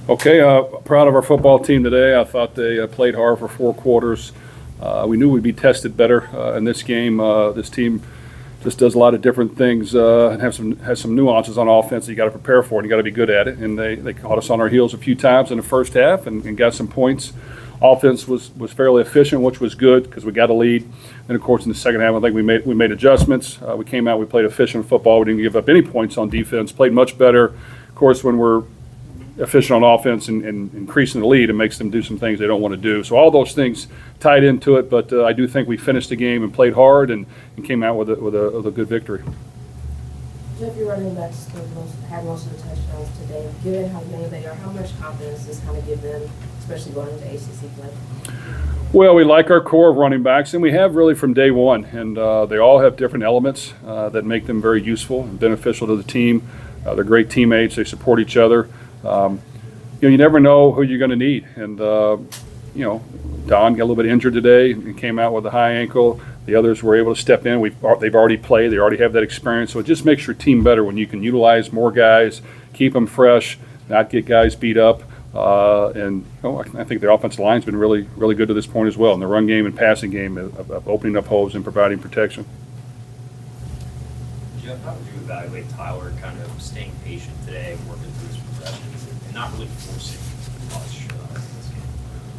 Okay, proud of our football team today. I thought they played hard for 4 quarters. We knew we'd be tested better in this game. This team just does a lot of different things and has some nuances on offense that you got to prepare for, and you got to be good at it. And they caught us on our heels a few times in the first half and got some points. Offense was fairly efficient, which was good because we got a lead. And of course, in the second half, I think we made adjustments. We came out, we played efficient football. We didn't give up any points on defense. Played much better. Of course, when we're efficient on offense and increasing the lead, it makes them do some things they don't want to do. So all those things tied into it, but I do think we finished the game and played hard and came out with a good victory. Jeff, your running backs had most of the touchdowns today. Given how many they are, how much confidence does kind of give them, especially going into ACC play? Well, we like our core of running backs, and we have really from day one. And they all have different elements that make them very useful and beneficial to the team. They're great teammates. They support each other. You never know who you're going to need. And, Don got a little bit injured today and came out with a high ankle. The others were able to step in. They've already played. They already have that experience. So it just makes your team better when you can utilize more guys, keep them fresh, not get guys beat up. I think the offensive line's been really, really good to this point as well in the run game and passing game of opening up holes and providing protection. Jeff, how would you evaluate Tyler kind of staying patient today, working through his progressions, and not really forcing much in this game?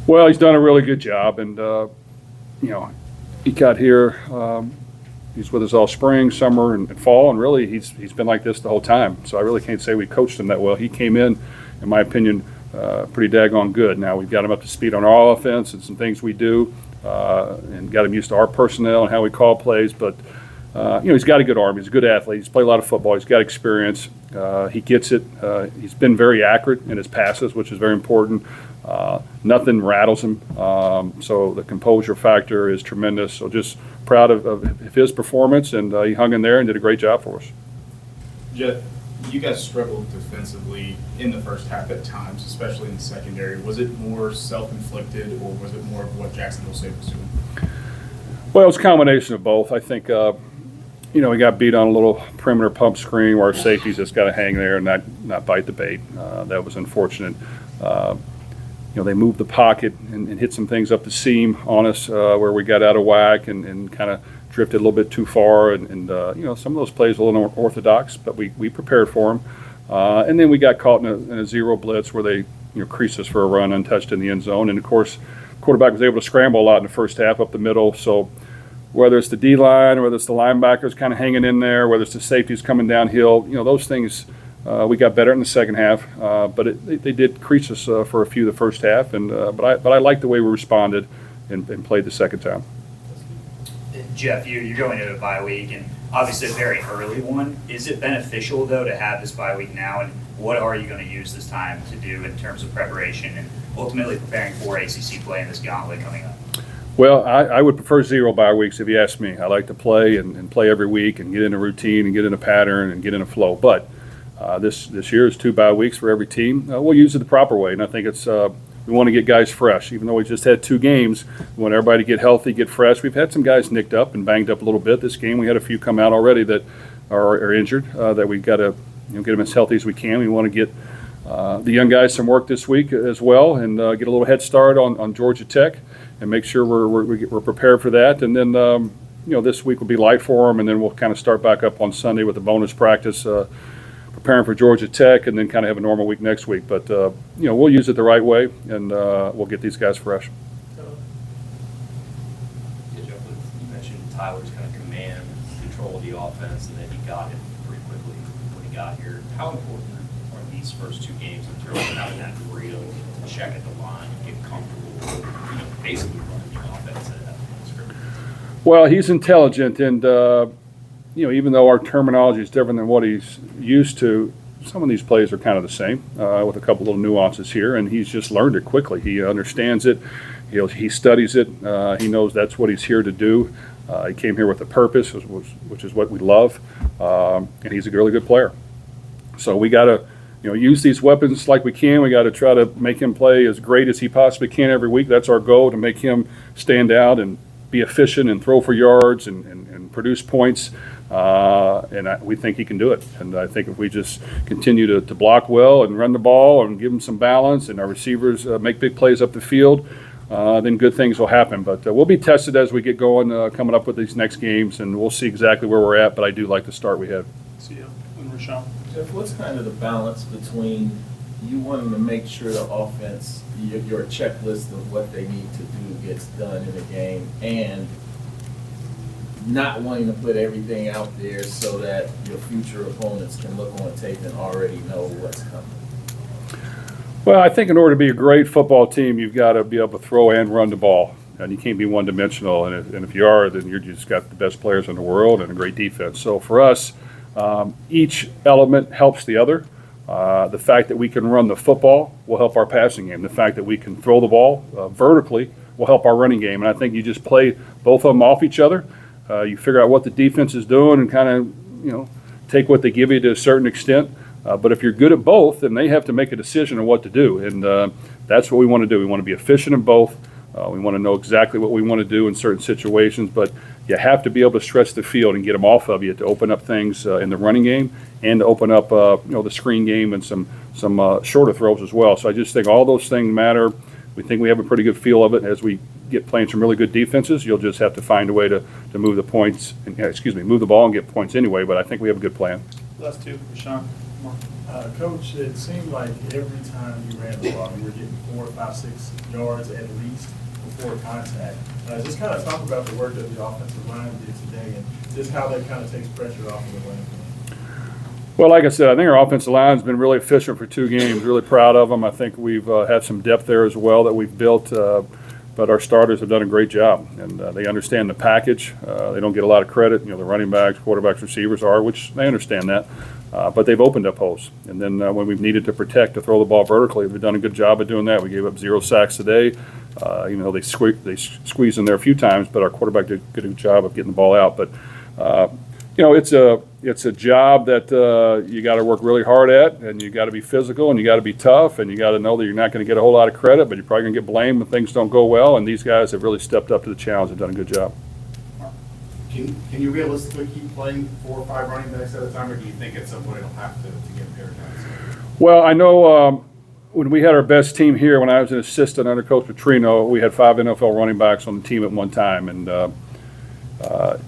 Well, he's done a really good job, and he got here. He's with us all spring, summer, and fall, and really he's been like this the whole time. So I really can't say we coached him that well. He came in my opinion, pretty daggone good. Now we've got him up to speed on our offense and some things we do, and got him used to our personnel and how we call plays, but. He's got a good arm. He's a good athlete. He's played a lot of football. He's got experience. He gets it. He's been very accurate in his passes, which is very important. Nothing rattles him. So the composure factor is tremendous. So just proud of his performance, and he hung in there and did a great job for us. Jeff, you guys struggled defensively in the first half at times, especially in the secondary. Was it more self-inflicted, or was it more of what Jacksonville State was doing? Well, it was a combination of both. I think we got beat on a little perimeter pump screen where our safeties just got to hang there and not bite the bait. That was unfortunate. They moved the pocket and hit some things up the seam on us where we got out of whack and kind of drifted a little bit too far. And some of those plays were a little unorthodox, but we prepared for them. And then we got caught in a zero blitz where they creased us for a run untouched in the end zone. And, of course, quarterback was able to scramble a lot in the first half up the middle. So whether it's the D-line or whether it's the linebackers kind of hanging in there, whether it's the safeties coming downhill, those things we got better in the second half. But they did crease us for a few the first half. And but I like the way we responded and played the second time. Jeff, you're going into a bye week, and obviously a very early one. Is it beneficial, though, to have this bye week now, and what are you going to use this time to do in terms of preparation and ultimately preparing for ACC play in this gauntlet coming up? Well, I would prefer 0 bye weeks if you ask me. I like to play and play every week and get in a routine and get in a pattern and get in a flow. But this year is 2 bye weeks for every team. We'll use it the proper way, and I think it's we want to get guys fresh. Even though we just had 2 games, we want everybody to get healthy, get fresh. We've had some guys nicked up and banged up a little bit. This game we had a few come out already that are injured that we've got to get them as healthy as we can. We want to get the young guys some work this week as well and get a little head start on Georgia Tech and make sure we're prepared for that. And then this week will be light for them, and then we'll kind of start back up on Sunday with a bonus practice, preparing for Georgia Tech, and then kind of have a normal week next week. But we'll use it the right way, and we'll get these guys fresh. Yeah, Jeff, you mentioned Tyler's kind of command, control of the offense, and then he got it pretty quickly when he got here. How important are these first 2 games in terms of having that freedom to check at the line, get comfortable, basically running the offense at that scrimmage? Well, he's intelligent, and even though our terminology is different than what he's used to, some of these plays are kind of the same with a couple little nuances here, and he's just learned it quickly. He understands it. He studies it. He knows that's what he's here to do. He came here with a purpose, which is what we love, and he's a really good player. So we got to use these weapons like we can. We got to try to make him play as great as he possibly can every week. That's our goal, to make him stand out and be efficient and throw for yards and produce points. We think he can do it. And I think if we just continue to block well and run the ball and give him some balance, and our receivers make big plays up the field, then good things will happen. But we'll be tested as we get going, coming up with these next games, and we'll see exactly where we're at. But I do like the start we had. See you. And Rashawn. Jeff, what's kind of the balance between you wanting to make sure the offense, your checklist of what they need to do gets done in a game, and not wanting to put everything out there so that your future opponents can look on tape and already know what's coming? Well, I think in order to be a great football team, you've got to be able to throw and run the ball. And you can't be one-dimensional. And if you are, then you've just got the best players in the world and a great defense. So for us, each element helps the other. The fact that we can run the football will help our passing game. The fact that we can throw the ball vertically will help our running game. And I think you just play both of them off each other. You figure out what the defense is doing and kind of, take what they give you to a certain extent. But if you're good at both, then they have to make a decision on what to do. And that's what we want to do. We want to be efficient in both. We want to know exactly what we want to do in certain situations. But you have to be able to stretch the field and get them off of you to open up things in the running game and to open up, the screen game and some shorter throws as well. So I just think all those things matter. We think we have a pretty good feel of it as we get playing some really good defenses. You'll just have to find a way to move the points, move the ball and get points anyway. But I think we have a good plan. Last two. Rashawn. Mark. Coach, it seemed like every time you ran the ball, you were getting 4, 5, 6 yards at least before contact. Just kind of talk about the work that the offensive line did today and just how that kind of takes pressure off of the running game. Well, like I said, I think our offensive line's been really efficient for 2 games. Really proud of them. I think we've had some depth there as well that we've built. But our starters have done a great job, and they understand the package. They don't get a lot of credit. The running backs, quarterbacks, receivers are, which they understand that. But they've opened up holes. And then when we've needed to protect, to throw the ball vertically, they've done a good job of doing that. We gave up 0 sacks today. They squeezed in there a few times, but our quarterback did a good job of getting the ball out. But it's a job that you got to work really hard at, and you got to be physical, and you got to be tough, and you got to know that you're not going to get a whole lot of credit, but you're probably going to get blamed when things don't go well. And these guys have really stepped up to the challenge and done a good job. Can you realistically keep playing 4 or 5 running backs at a time, or do you think at some point it'll have to get pared down? Well, I know when we had our best team here, when I was an assistant under Coach Petrino, we had 5 NFL running backs on the team at one time, and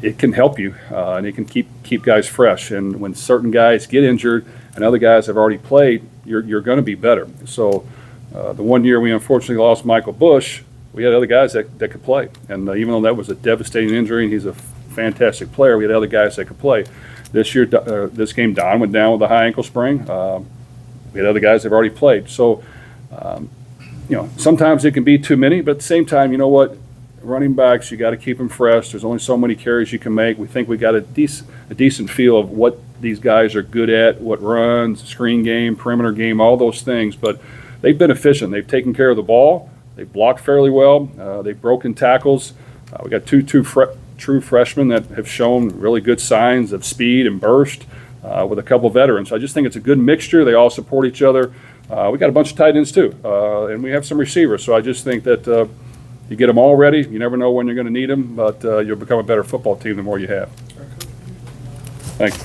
it can help you, and it can keep guys fresh. And when certain guys get injured and other guys have already played, you're going to be better. So the one year we unfortunately lost Michael Bush, we had other guys that could play. And even though that was a devastating injury, and he's a fantastic player, we had other guys that could play. This year, this game, Don went down with a high ankle sprain. We had other guys that have already played. So, sometimes it can be too many, but at the same time, you know what? Running backs, you got to keep them fresh. There's only so many carries you can make. We think we got a decent feel of what these guys are good at, what runs, screen game, perimeter game, all those things. But they've been efficient. They've taken care of the ball. They've blocked fairly well. They've broken tackles. We got two true freshmen that have shown really good signs of speed and burst with a couple veterans. So I just think it's a good mixture. They all support each other. We got a bunch of tight ends too, and we have some receivers. So I just think that you get them all ready. You never know when you're going to need them, but you'll become a better football team the more you have. Thank you.